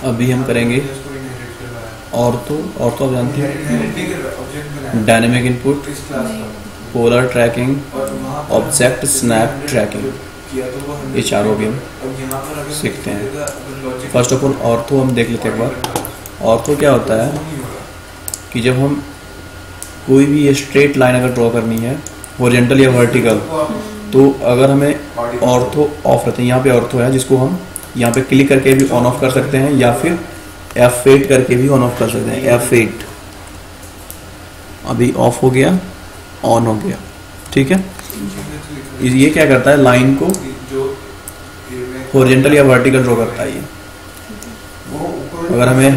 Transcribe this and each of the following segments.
अभी हम करेंगे ऑर्थो। ऑर्थो आप जानते हैं, dynamic input, polar tracking, object snap tracking, ये चारों भी हम सीखते हैं। फर्स्ट ऑफ ऑल ऑर्थो हम देख लेते हैं एक बार। ऑर्थो क्या होता है कि जब हम कोई भी ये स्ट्रेट लाइन अगर ड्रॉ करनी है हॉरिजॉन्टल या वर्टिकल, तो अगर हमें ऑर्थो ऑफ रहते हैं, यहाँ पे ऑर्थो है जिसको हम यहाँ पे क्लिक करके भी ऑन ऑफ कर सकते हैं या फिर F8 करके भी ऑन ऑफ कर सकते हैं। F8 अभी ऑफ हो गया, ऑन हो गया, ठीक है। ये क्या करता है, लाइन को हॉरिजॉन्टल या वर्टिकल ड्रॉ करता है ये। अगर हमें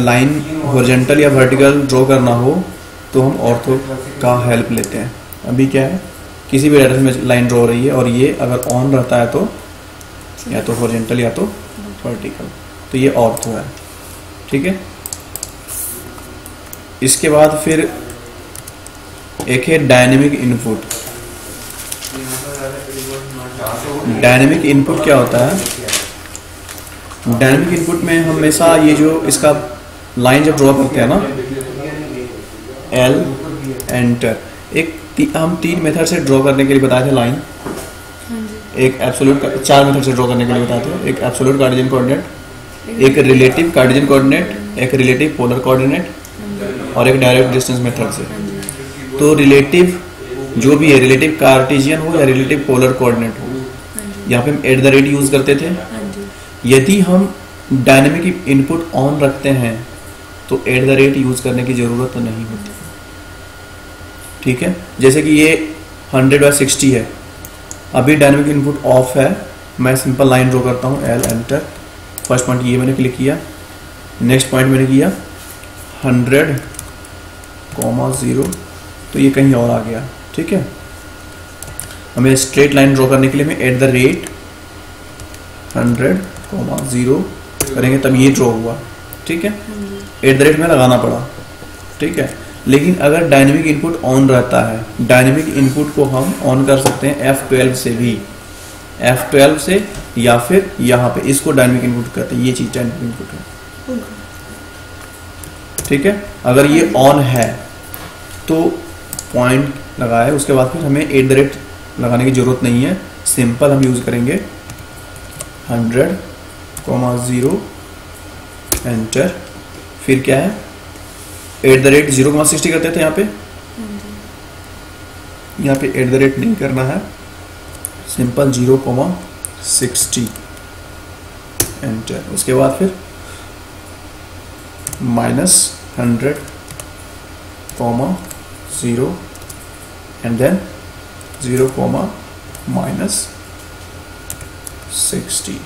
लाइन हॉरिजॉन्टल या वर्टिकल ड्रॉ करना हो तो हम ऑर्थो का हेल्प लेते हैं। अभी क्या है, किसी भी डायरेक्शन में लाइन ड्रॉ हो रही है और ये अगर ऑन रहता है तो या तो हॉरिजॉन्टल या तो वर्टिकल, तो ये ऑर्थो है, ठीक है। इसके बाद फिर एक है डायनेमिक इनपुट। डायनेमिक इनपुट क्या होता है, डायनेमिक इनपुट में हमेशा ये जो इसका लाइन जब ड्रॉ करते हैं ना, एल एंटर, हम 3 मेथड से ड्रॉ करने के लिए बताए थे लाइन। एक एब्सोल्यूट, 4 मेथड से ड्रॉ करने के लिए बताए थे। एक एब्सोल्यूट कार्टेशियन कोऑर्डिनेट, एक रिलेटिव कार्टेशियन कोऑर्डिनेट, एक रिलेटिव पोलर कोऑर्डिनेट और एक डायरेक्ट डिस्टेंस मेथड से। तो रिलेटिव जो भी है, रिलेटिव कार्टेशियन हो या रिलेटिव पोलर कोऑर्डिनेट हो, यहाँ पे हम @ यूज करते थे। यदि हम डायनेमिक इनपुट ऑन रखते हैं तो @ यूज करने की जरूरत नहीं होती, ठीक है। जैसे कि ये 100/60 है, अभी डायनेमिक इनपुट ऑफ है, मैं सिंपल लाइन ड्रॉ करता हूँ, एल एंटर। फर्स्ट पॉइंट ये मैंने क्लिक किया, नेक्स्ट पॉइंट मैंने किया 100,0, तो ये कहीं और आ गया, ठीक है। हमें स्ट्रेट लाइन ड्रॉ करने के लिए हमें @100,0 करेंगे तब ये ड्रॉ हुआ, ठीक है। @ में लगाना पड़ा, ठीक है। लेकिन अगर डायनेमिक इनपुट ऑन रहता है, डायनेमिक इनपुट को हम ऑन कर सकते हैं F12 से भी, F12 से, या फिर यहाँ पे इसको डायनेमिक इनपुट कहते हैं, ये चीज डायनेमिक इनपुट है, ठीक है। अगर ये ऑन है तो पॉइंट लगाए, उसके बाद फिर हमें @ लगाने की जरूरत नहीं है, सिंपल हम यूज करेंगे 100,0 एंटर। फिर क्या है, @ 0,60 करते थे यहाँ पे @ नहीं करना है, सिंपल 0,60 एंटर। उसके बाद फिर -100,0 एंड देन 0,-60,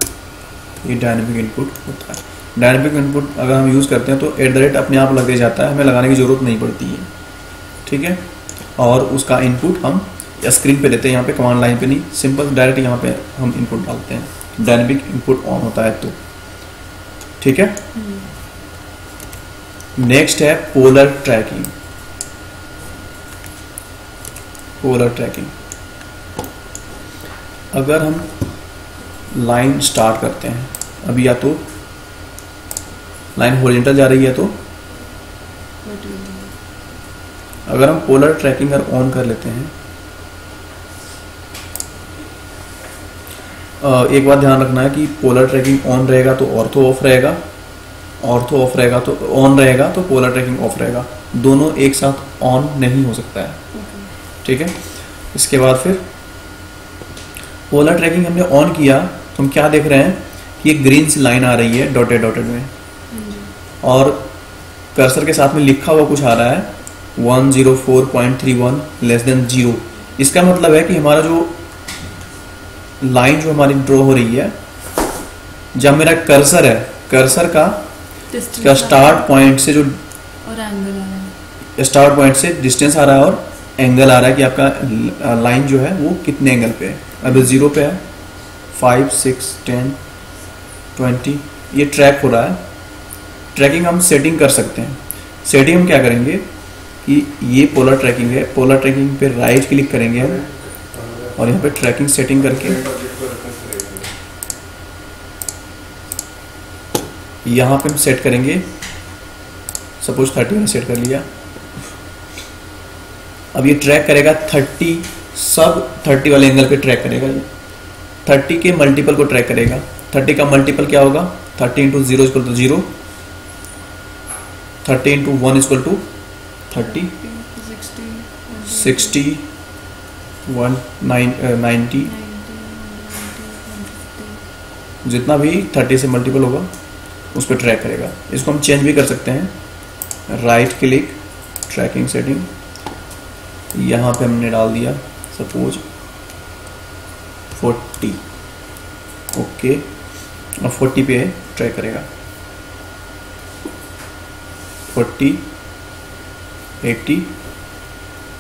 ये डायनेमिक इनपुट होता है। डायनेमिक इनपुट अगर हम यूज़ करते हैं तो @ अपने आप लगे जाता है, हमें लगाने की ज़रूरत नहीं पड़ती है, ठीक है। और उसका इनपुट हम स्क्रीन पे लेते हैं, यहाँ पे कमांड लाइन पे नहीं, सिंपल डायरेक्ट यहाँ पे हम इनपुट डालते हैं, डायनेमिक इनपुट ऑन होता है तो, ठीक है। नेक्स्ट है पोलर ट्रैकिंग। पोलर ट्रैकिंग, अगर हम लाइन स्टार्ट करते हैं, अभी या तो लाइन हॉरिजॉन्टल जा रही है तो अगर हम पोलर ट्रैकिंग अगर ऑन कर लेते हैं, एक बात ध्यान रखना है कि पोलर ट्रैकिंग ऑन रहेगा तो ऑर्थो ऑफ रहेगा, ऑर्थो ऑफ रहेगा तो ऑन रहेगा, तो पोलर ट्रैकिंग ऑफ रहेगा, दोनों एक साथ ऑन नहीं हो सकता है, ठीक है। इसके बाद फिर पोलर ट्रैकिंग हमने ऑन किया तो हम क्या देख रहे हैं कि एक ग्रीन सी लाइन आ रही है डॉटेड में, और कर्सर के साथ में लिखा हुआ कुछ आ रहा है 104.31 <0। इसका मतलब है कि हमारा जो लाइन जो हमारी ड्रॉ हो रही है, जब मेरा कर्सर है, कर्सर का स्टार्ट पॉइंट से जो और एंगल आ रहा है, स्टार्ट पॉइंट से डिस्टेंस आ रहा है और एंगल आ रहा है कि आपका लाइन जो है वो कितने एंगल पे है। अभी 0 पे है, 5, 6, 10, 20, ये ट्रैक हो रहा है। ट्रैकिंग हम सेटिंग कर सकते हैं। सेटिंग हम क्या करेंगे कि ये पोलर ट्रैकिंग है, पोलर ट्रैकिंग पे राइट क्लिक करेंगे हम, और यहाँ पे ट्रैकिंग सेटिंग करके यहाँ पे हम सेट करेंगे, सपोज 30 मैंने सेट कर लिया। अब ये ट्रैक करेगा 30, सब 30 वाले एंगल पे ट्रैक करेगा। ये 30 के मल्टीपल को ट्रैक करेगा। 30 का मल्टीपल क्या होगा? 30 into 0 equal to 0, 30 into 1 equal to 30, 60, 90, जितना भी 30 से मल्टीपल होगा उस पर ट्रैक करेगा। इसको हम चेंज भी कर सकते हैं, राइट क्लिक, ट्रैकिंग सेटिंग, यहाँ पे हमने डाल दिया सपोज 40, ओके, और 40 पे ट्रैक करेगा। 40, 80,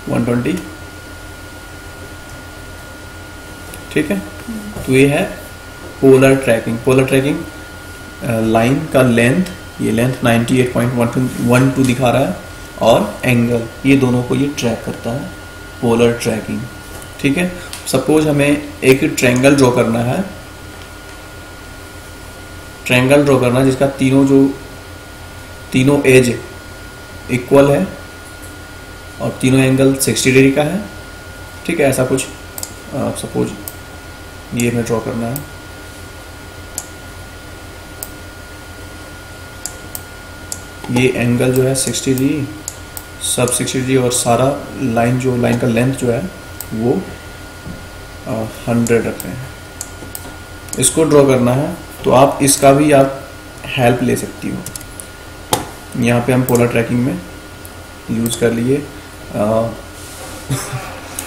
120, ठीक है। तो ये है polar tracking. Polar tracking line का लेंथ, ये लेंथ 98.12 दिखा रहा है, और एंगल, ये दोनों को ये ट्रैक करता है, पोलर ट्रैकिंग, ठीक है। सपोज हमें एक ट्रायंगल ड्रॉ करना है, ट्रायंगल ड्रॉ करना है जिसका तीनों एज इक्वल है और तीनों एंगल 60 डिग्री का है, ठीक है। ऐसा कुछ सपोज ये हमें ड्रॉ करना है। ये एंगल जो है 60 डिग्री, सब 60 डिग्री, और सारा लाइन का लेंथ जो है वो 100 रख रहे हैं। इसको ड्रॉ करना है तो आप इसका भी आप हेल्प ले सकती हो। यहाँ पे हम पोलर ट्रैकिंग में यूज कर लिए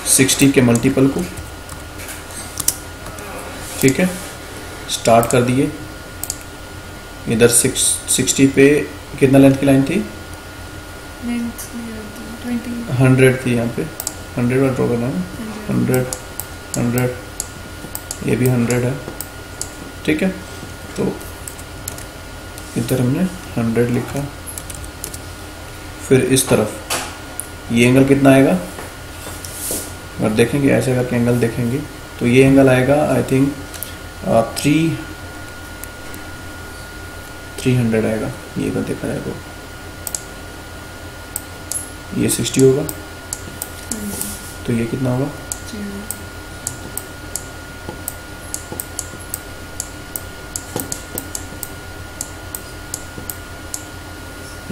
60 के मल्टीपल को, ठीक है। स्टार्ट कर दिए, इधर 60 पे कितना लेंथ की लाइन थी? 100 थी, यहाँ पे 100 का ड्रॉ करना है, 100, ये भी 100 है, ठीक है। तो इधर हमने 100 लिखा। फिर इस तरफ ये एंगल कितना आएगा? अगर देखेंगे ऐसे करके एंगल देखेंगे तो ये एंगल आएगा आई थिंक 300 आएगा। ये अगर देखा जाए तो ये 60 होगा, तो ये कितना होगा?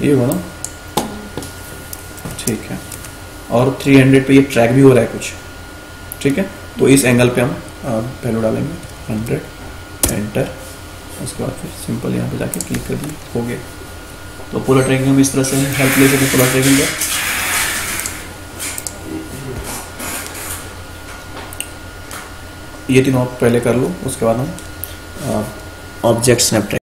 ये होगा ना, ठीक है। और 300 पे ये ट्रैक भी हो रहा है कुछ, ठीक है। तो इस एंगल पे हम वैल्यू डालेंगे 100, एंटर, उसके बाद फिर सिंपल यहाँ पे जाके क्लिक कर दिए, हो गया। तो पोलर ट्रैकिंग हम इस तरह से हेल्प ले सकते हैं पोलर ट्रैकिंग का। ये तीनों आप पहले कर लो, उसके बाद हम ऑब्जेक्ट स्नैप